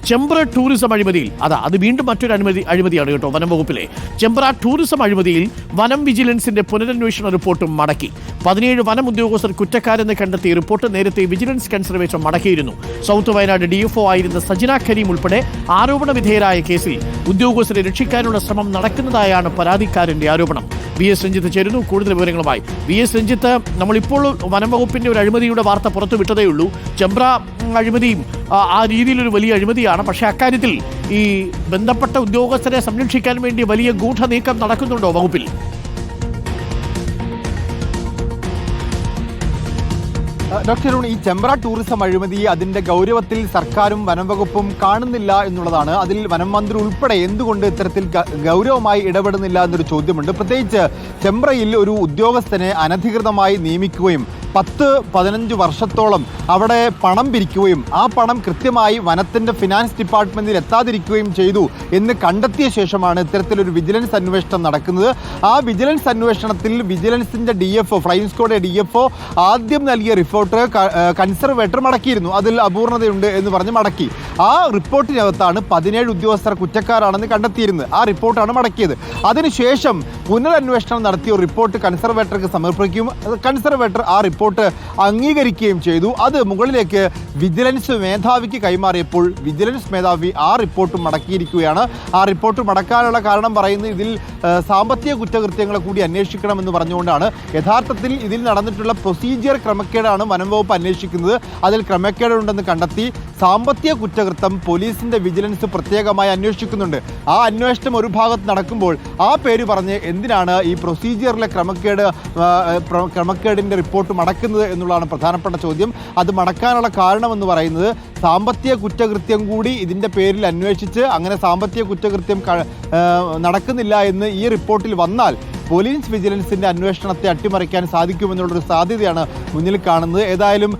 Chembra tourism അഴിമതിയിൽ അത് വീണ്ടും മറ്റൊരു അഴിമതിയാണ് കേട്ടോ. വനം വകുപ്പിലെ ചെമ്പ്ര ടൂറിസം അഴിമതിയിൽ വനം വിജിലൻസിന്റെ പുനരന്വേഷണ റിപ്പോർട്ടും മടക്കി. 17 വനം ഉദ്യോഗസ്ഥർ കുറ്റക്കാരെന്ന് കണ്ടെത്തിയ റിപ്പോർട്ട് നേരത്തെ വിജിലൻസ് കൺസർവേഷൻ മടക്കിയിരുന്നു. സൗത്ത് വയനാട് DFO ആയിരുന്ന സജിന കരീം ഉൾപ്പെടെ ആരോപണ വിധേയരായ കേസിൽ ഉദ്യോഗസ്ഥരെ രക്ഷിക്കാനുള്ള ശ്രമം നടക്കുന്നതായാണ് പരാതിക്കാരന്റെ ആരോപണം. VS രഞ്ജിത്ത് ചേരുന്നു കൂടുതൽ വിവരങ്ങളുമായി. VS രഞ്ജിത്ത്, നമ്മളിപ്പോൾ വനം വകുപ്പിന്റെ ഒരു അഴിമതിയുടെ വാർത്ത പുറത്തുവിട്ടതേയുള്ളൂ. ചെമ്പ്ര അഴിമതിയും ആ രീതിയിലൊരു വലിയ അഴിമതിയാണ്. പക്ഷേ അക്കാര്യത്തിൽ ഈ ബന്ധപ്പെട്ട ഉദ്യോഗസ്ഥരെ സംരക്ഷിക്കാൻ വേണ്ടി വലിയ ഗൂഢനീക്കം നടക്കുന്നുണ്ടോ വകുപ്പിൽ? ഡോക്ടർ അരുൺ, ഈ ചെമ്പ്ര ടൂറിസം അഴിമതി അതിന്റെ ഗൗരവത്തിൽ സർക്കാരും വനം വകുപ്പും കാണുന്നില്ല എന്നുള്ളതാണ്. അതിൽ വനം മന്ത്രി ഉൾപ്പെടെ എന്തുകൊണ്ട് ഇത്തരത്തിൽ ഗൗരവമായി ഇടപെടുന്നില്ല എന്നൊരു ചോദ്യമുണ്ട്. പ്രത്യേകിച്ച് ചെമ്പ്രയിൽ ഒരു ഉദ്യോഗസ്ഥനെ അനധികൃതമായി നിയമിക്കുകയും 10-15 വർഷത്തോളം അവിടെ പണം പിരിക്കുകയും ആ പണം കൃത്യമായി വനത്തിൻ്റെ ഫിനാൻസ് ഡിപ്പാർട്ട്മെൻറ്റിൽ എത്താതിരിക്കുകയും ചെയ്തു എന്ന് കണ്ടെത്തിയ ശേഷമാണ് ഇത്തരത്തിലൊരു വിജിലൻസ് അന്വേഷണം നടക്കുന്നത്. ആ വിജിലൻസ് അന്വേഷണത്തിൽ വിജിലൻസിൻ്റെ DFO, ഫ്ലൈയിങ് സ്ക്വാഡ് DFO ആദ്യം നൽകിയ റിപ്പോർട്ട് കൺസർവേറ്റർ മടക്കിയിരുന്നു. അതിൽ അപൂർണതയുണ്ട് എന്ന് പറഞ്ഞ് മടക്കി. ആ റിപ്പോർട്ടിനകത്താണ് 17 ഉദ്യോഗസ്ഥർ കുറ്റക്കാരാണെന്ന് കണ്ടെത്തിയിരുന്നത്. ആ റിപ്പോർട്ടാണ് മടക്കിയത്. അതിനുശേഷം പുനരന്വേഷണം നടത്തിയ ഒരു റിപ്പോർട്ട് കൺസർവേറ്റർക്ക് സമർപ്പിക്കുകയും കൺസർവേറ്റർ ആ റിപ്പോർട്ട് അംഗീകരിക്കുകയും ചെയ്തു. അത് മുകളിലേക്ക് വിജിലൻസ് മേധാവിക്ക് കൈമാറിയപ്പോൾ വിജിലൻസ് മേധാവി ആ റിപ്പോർട്ട് മടക്കിയിരിക്കുകയാണ്. ആ റിപ്പോർട്ട് മടക്കാനുള്ള കാരണം പറയുന്നത് ഇതിൽ സാമ്പത്തിക കുറ്റകൃത്യങ്ങളെ കൂടി അന്വേഷിക്കണമെന്ന് പറഞ്ഞുകൊണ്ടാണ്. യഥാർത്ഥത്തിൽ ഇതിൽ നടന്നിട്ടുള്ള പ്രൊസീജിയർ ക്രമക്കേടാണ് വനം വകുപ്പ് അന്വേഷിക്കുന്നത്. അതിൽ ക്രമക്കേടുണ്ടെന്ന് കണ്ടെത്തി സാമ്പത്തിക കുറ്റകൃത്യം പോലീസിന്റെ വിജിലൻസ് പ്രത്യേകമായി അന്വേഷിക്കുന്നുണ്ട്. ആ അന്വേഷണം ഒരു ഭാഗത്ത് നടക്കുമ്പോൾ ആ പേര് പറഞ്ഞ് എന്തിനാണ് ഈ പ്രൊസീജിയറിലെ ക്രമക്കേടിന്റെ റിപ്പോർട്ട് മടക്കുന്നത് എന്നുള്ളതാണ് പ്രധാനപ്പെട്ട ചോദ്യം. അത് മടക്കാനുള്ള കാരണമെന്ന് പറയുന്നത് സാമ്പത്തിക കുറ്റകൃത്യം കൂടി ഇതിൻ്റെ പേരിൽ അന്വേഷിച്ച് അങ്ങനെ സാമ്പത്തിക കുറ്റകൃത്യം നടക്കുന്നില്ല എന്ന് ഈ റിപ്പോർട്ടിൽ വന്നാൽ പോലീസ് വിജിലൻസിൻ്റെ അന്വേഷണത്തെ അട്ടിമറിക്കാൻ സാധിക്കുമെന്നുള്ളൊരു സാധ്യതയാണ് മുന്നിൽ കാണുന്നത്. ഏതായാലും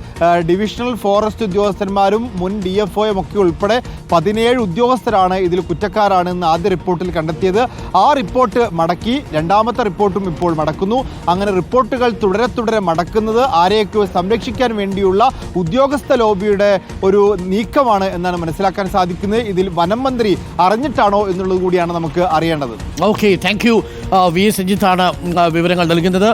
ഡിവിഷണൽ ഫോറസ്റ്റ് ഉദ്യോഗസ്ഥന്മാരും മുൻ DFOയും ഒക്കെ ഉൾപ്പെടെ 17 ഉദ്യോഗസ്ഥരാണ് ഇതിൽ കുറ്റക്കാരാണെന്ന് ആദ്യ റിപ്പോർട്ടിൽ കണ്ടെത്തിയത്. ആ റിപ്പോർട്ട് മടക്കി. രണ്ടാമത്തെ റിപ്പോർട്ടും ഇപ്പോൾ മടക്കുന്നു. അങ്ങനെ റിപ്പോർട്ടുകൾ തുടരെ മടക്കുന്നത് ആരെയൊക്കെ സംരക്ഷിക്കാൻ വേണ്ടിയുള്ള ഉദ്യോഗസ്ഥ ലോബിയുടെ ഒരു നീക്കമാണ് എന്നാണ് മനസ്സിലാക്കാൻ സാധിക്കുന്നത്. ഇതിൽ വനം മന്ത്രി അറിഞ്ഞിട്ടാണോ എന്നുള്ളത് കൂടിയാണ് നമുക്ക് അറിയേണ്ടത്. Okay, thank you. VS രഞ്ജിത്താണ് വിവരങ്ങൾ നൽകുന്നത്.